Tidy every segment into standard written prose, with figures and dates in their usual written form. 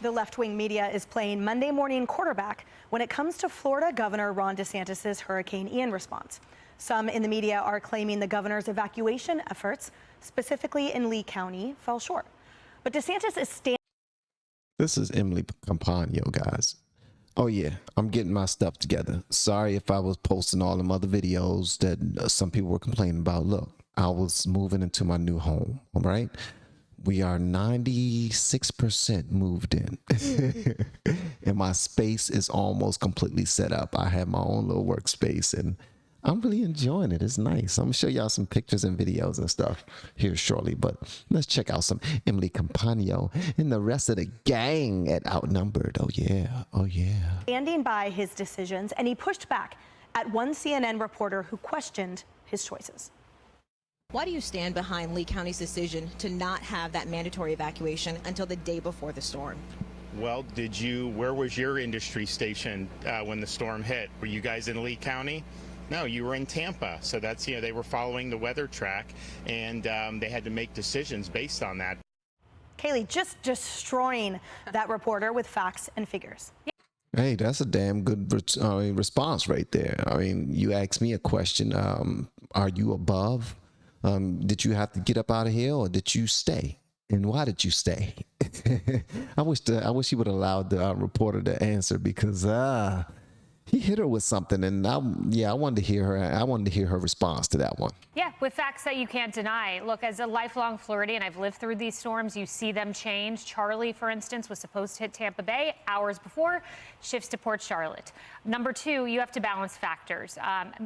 The left-wing media is playing Monday morning quarterback when it comes to Florida Governor Ron DeSantis' Hurricane Ian response. Some in the media are claiming the governor's evacuation efforts, specifically in Lee County, fell short. But DeSantis is standing. This is Emily Campagno, guys. Oh yeah, I'm getting my stuff together. Sorry if I was posting all them other videos that some people were complaining about. Look, I was moving into my new home, all right? We are 96% moved in. And my space is almost completely set up. I have my own little workspace and I'm really enjoying it. It's nice. I'm gonna show y'all some pictures and videos and stuff here shortly, but let's check out some Emily Campagno and the rest of the gang at Outnumbered. Oh yeah, oh yeah. Standing by his decisions, and he pushed back at one CNN reporter who questioned his choices. Why do you stand behind Lee County's decision to not have that mandatory evacuation until the day before the storm? Well, where was your industry station when the storm hit? Were you guys in Lee County? No, you were in Tampa. So that's, they were following the weather track, and they had to make decisions based on that. Kaylee just destroying that reporter with facts and figures. Hey, that's a damn good response right there. I mean, you asked me a question. Are you above? Did you have to get up out of here, or did you stay? And why did you stay? I wish he would have allowed the reporter to answer, because he hit her with something, and I wanted to hear her. I wanted to hear her response to that one. Yeah, with facts that you can't deny. Look, as a lifelong Floridian, I've lived through these storms. You see them change. Charlie, for instance, was supposed to hit Tampa Bay hours before, shifts to Port Charlotte. Number two, you have to balance factors.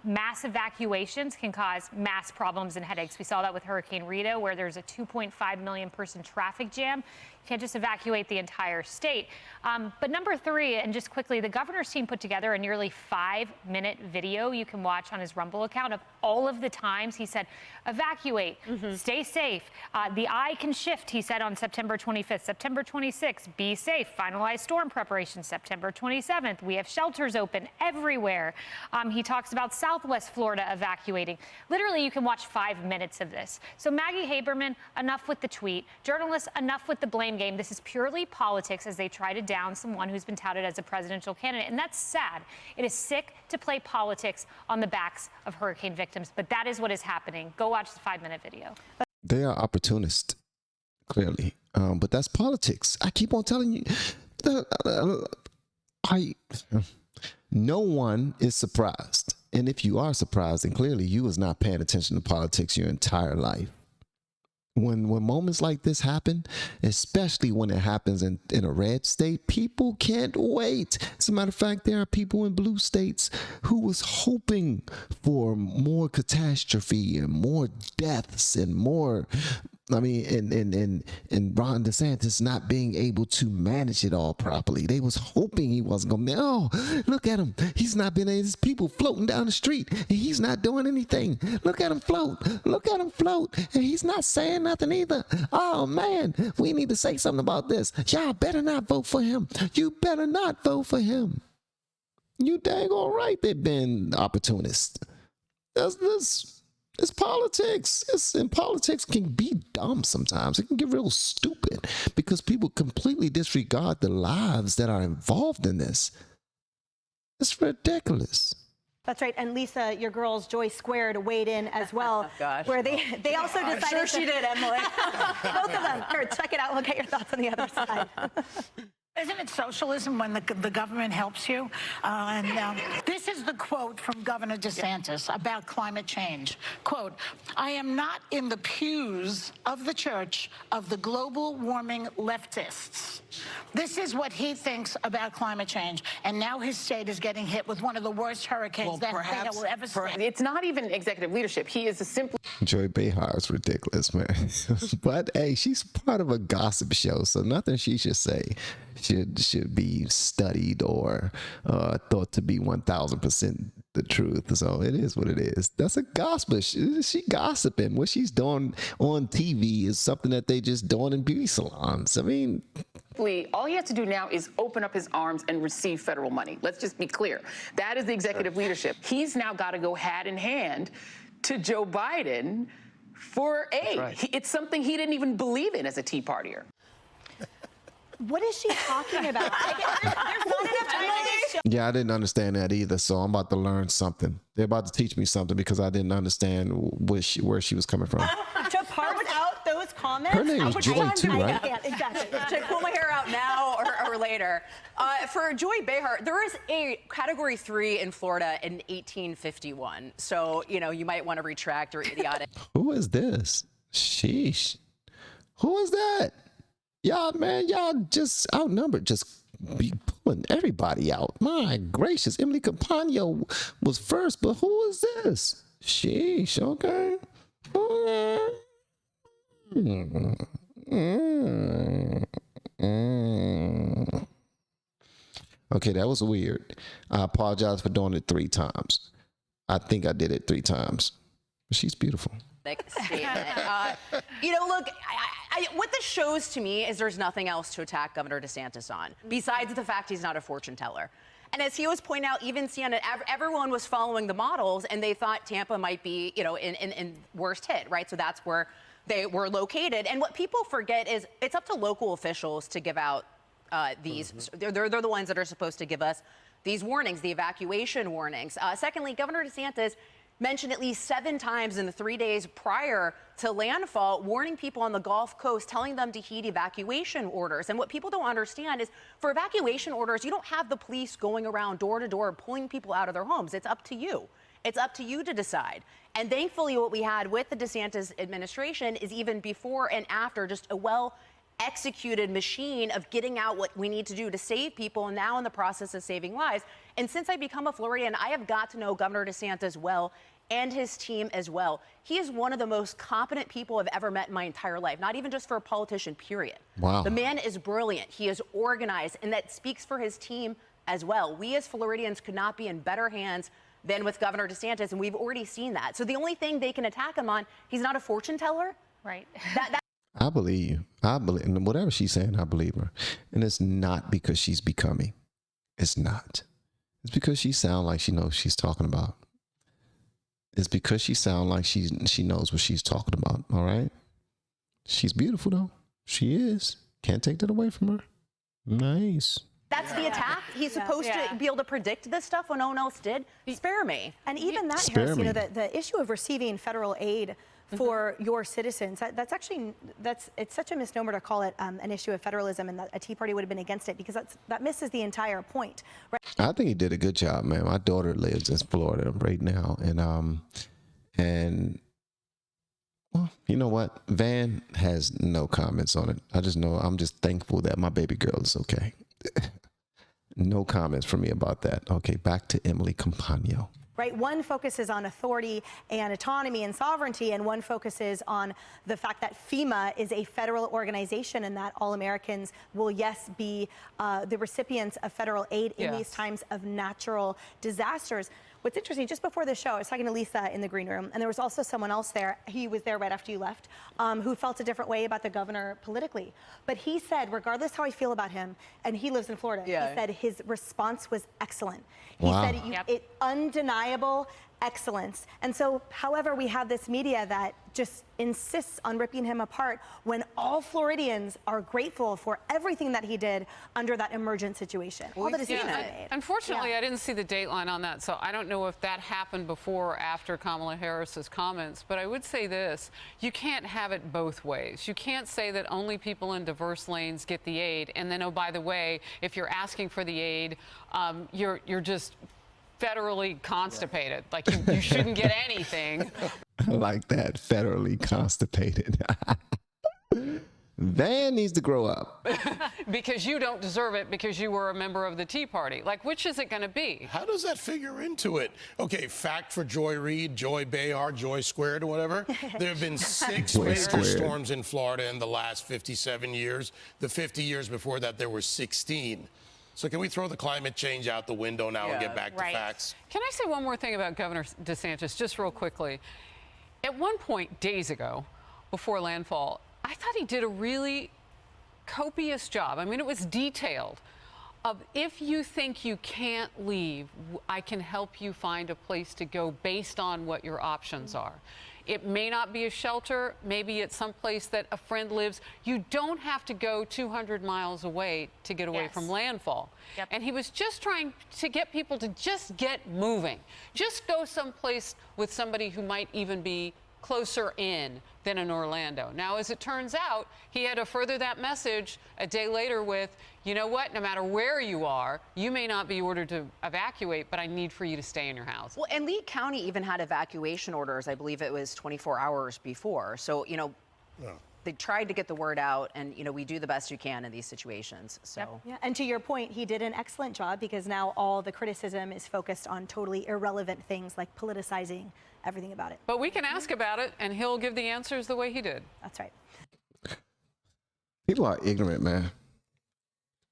Mass evacuations can cause mass problems and headaches. We saw that with Hurricane Rita, where there's a 2.5 million person traffic jam. You can't just evacuate the entire state. But number three, and just quickly, the governor's team put together a nearly 5-minute video you can watch on his Rumble account of all of the times he said, evacuate, stay safe. The eye can shift, he said on September 25th. September 26th, be safe, finalize storm preparations. September 27th, we have shelters open everywhere. He talks about Southwest Florida evacuating. Literally, you can watch 5 minutes of this. So Maggie Haberman, enough with the tweet. Journalists, enough with the blame game. This is purely politics as they try to down someone who's been touted as a presidential candidate. And that's sad. It is sick to play politics on the backs of hurricane victims, but that is what is happening. Go watch the 5-minute video. They are opportunists, clearly, but that's politics. I keep on telling you, no one is surprised. And if you are surprised, then clearly you was not paying attention to politics your entire life. When moments like this happen, especially when it happens in a red state, people can't wait. As a matter of fact, there are people in blue states who was hoping for more catastrophe and more deaths and more, and Ron DeSantis not being able to manage it all properly. They was hoping he wasn't going to, oh, look at him. He's not been, there's people floating down the street and he's not doing anything. Look at him float. Look at him float. And he's not saying nothing either. Oh man, we need to say something about this. Y'all better not vote for him. You better not vote for him. You dang all right, they've been opportunists. It's politics. And politics can be dumb sometimes. It can get real stupid because people completely disregard the lives that are involved in this. It's ridiculous. That's right. And Lisa, your girls, Joyce Squared, weighed in as well. Gosh. Where they also decided I'm sure she did, Emily. Both of them. Here, check it out. We'll get your thoughts on the other side. Isn't it socialism when the government helps you? This is the quote from Governor DeSantis about climate change. Quote, I am not in the pews of the church of the global warming leftists. This is what he thinks about climate change. And now his state is getting hit with one of the worst hurricanes that will ever see. It's not even executive leadership. He is a simple... Joy Behar is ridiculous, man. But hey, she's part of a gossip show, so nothing she should say should be studied or thought to be 1,000% the truth. So it is what it is. That's a gospel. She gossiping. What she's doing on TV is something that they just doing in beauty salons. I mean, all he has to do now is open up his arms and receive federal money. Let's just be clear. That is the executive leadership. He's now got to go hand in hand to Joe Biden for aid. Right. It's something he didn't even believe in as a Tea Partier. What is she talking about? There's not enough time in this show. Yeah, I didn't understand that either. So I'm about to learn something. They're about to teach me something because I didn't understand where she was coming from. To parse out those comments. Her name was Joy too, right? Yeah, exactly. Should I pull my hair out now or later? For Joy Behar, there was a Category 3 in Florida in 1851. So, you might want to retract your idiotic. Who is this? Sheesh. Who is that? Y'all, man, y'all just outnumbered. Just be pulling everybody out. My gracious. Emily Campagno was first, but who is this? Sheesh, okay. Okay, that was weird. I apologize for doing it 3 times. I think I did it 3 times. But she's beautiful. Statement. Look, what this shows to me is there's nothing else to attack Governor DeSantis on, besides the fact he's not a fortune teller. And as he was pointing out, even CNN, everyone was following the models, and they thought Tampa might be, in worst hit, right? So that's where they were located. And what people forget is it's up to local officials to give out these. They're the ones that are supposed to give us these warnings, the evacuation warnings. Secondly, Governor DeSantis mentioned at least 7 times in the 3 days prior to landfall, warning people on the Gulf Coast, telling them to heed evacuation orders. And what people don't understand is for evacuation orders, you don't have the police going around door to door pulling people out of their homes. It's up to you. It's up to you to decide. And thankfully, what we had with the DeSantis administration is even before and after just a well-executed machine of getting out what we need to do to save people, and now in the process of saving lives. And since I become a Floridian, I have got to know Governor DeSantis well and his team as well. He is one of the most competent people I've ever met in my entire life, not even just for a politician, period. Wow. The man is brilliant. He is organized, and that speaks for his team as well. We as Floridians could not be in better hands than with Governor DeSantis, and we've already seen that. So the only thing they can attack him on, he's not a fortune teller. Right. I believe you. I believe, and whatever she's saying, I believe her. And it's not because she's becoming. It's not. It's because she sounds like she knows what she's talking about. It's because she sounds like she knows what she's talking about. All right. She's beautiful though. She is. Can't take that away from her. Nice. That's the attack. He's supposed to be able to predict this stuff when no one else did. Spare me. And even that, Harris, the issue of receiving federal aid for your citizens, it's such a misnomer to call it an issue of federalism, and that a Tea Party would have been against it, because that misses the entire point. Right? I think he did a good job, man. My daughter lives in Florida right now, and well, you know what? Van has no comments on it. I just know I'm just thankful that my baby girl is okay. No comments from me about that. Okay, back to Emily Campagno. Right, one focuses on authority and autonomy and sovereignty, and one focuses on the fact that FEMA is a federal organization and that all Americans will, yes, be the recipients of federal aid in these times of natural disasters. What's interesting, just before the show, I was talking to Lisa in the green room, and there was also someone else there, he was there right after you left, who felt a different way about the governor politically. But he said, regardless how I feel about him, and he lives in Florida, he said his response was excellent. He said it undeniable excellence. And so, however, we have this media that just insists on ripping him apart when all Floridians are grateful for everything that he did under that emergent situation. All the decisions he made. Unfortunately, I didn't see the dateline on that, so I don't know if that happened before or after Kamala Harris's comments, but I would say this: you can't have it both ways. You can't say that only people in diverse lanes get the aid, and then, oh, by the way, if you're asking for the aid, you're just federally constipated. Like you shouldn't get anything. I like that, federally constipated. Van needs to grow up. Because you don't deserve it because you were a member of the Tea Party. Like, which is it going to be? How does that figure into it? Okay, fact for Joy Reid, Joy Behar, Joy Squared or whatever. There have been 6 major storms in Florida in the last 57 years. The 50 years before that, there were 16. So can we throw the climate change out the window now and get back to facts? Can I say one more thing about Governor DeSantis, just real quickly? At one point, days ago, before landfall, I thought he did a really copious job. I mean, it was detailed If you think you can't leave, I can help you find a place to go based on what your options are. It may not be a shelter. Maybe it's someplace that a friend lives. You don't have to go 200 miles away to get away from landfall. Yep. And he was just trying to get people to just get moving. Just go someplace with somebody who might even be closer in than in Orlando. Now, as it turns out, he had to further that message a day later with, you know what, no matter where you are, you may not be ordered to evacuate, but I need for you to stay in your house. Well, and Lee County even had evacuation orders, I believe it was 24 hours before. So, you know, they tried to get the word out, and, you know, we do the best we can in these situations. So. Yep. Yeah. And to your point, he did an excellent job because now all the criticism is focused on totally irrelevant things like politicizing everything about it. But we can ask about it, and he'll give the answers the way he did. That's right. People are ignorant, man.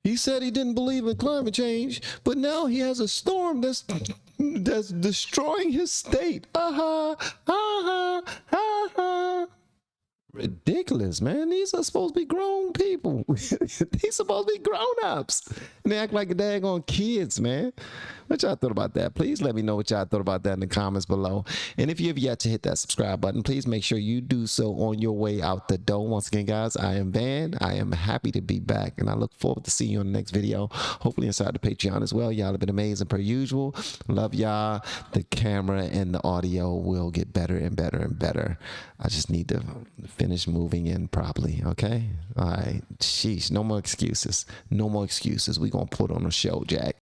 He said he didn't believe in climate change, but now he has a storm that's destroying his state. Ridiculous, man. These are supposed to be grown people. These supposed to be grown-ups. And they act like daggone kids, man. What y'all thought about that? Please let me know what y'all thought about that in the comments below. And if you have yet to hit that subscribe button, please make sure you do so on your way out the door. Once again, guys, I am Van. I am happy to be back, and I look forward to seeing you on the next video, hopefully inside the Patreon as well. Y'all have been amazing per usual. Love y'all. The camera and the audio will get better and better and better. I just need to finish moving in properly, okay? All right. Sheesh. No more excuses. No more excuses. We're going to put on a show, Jack.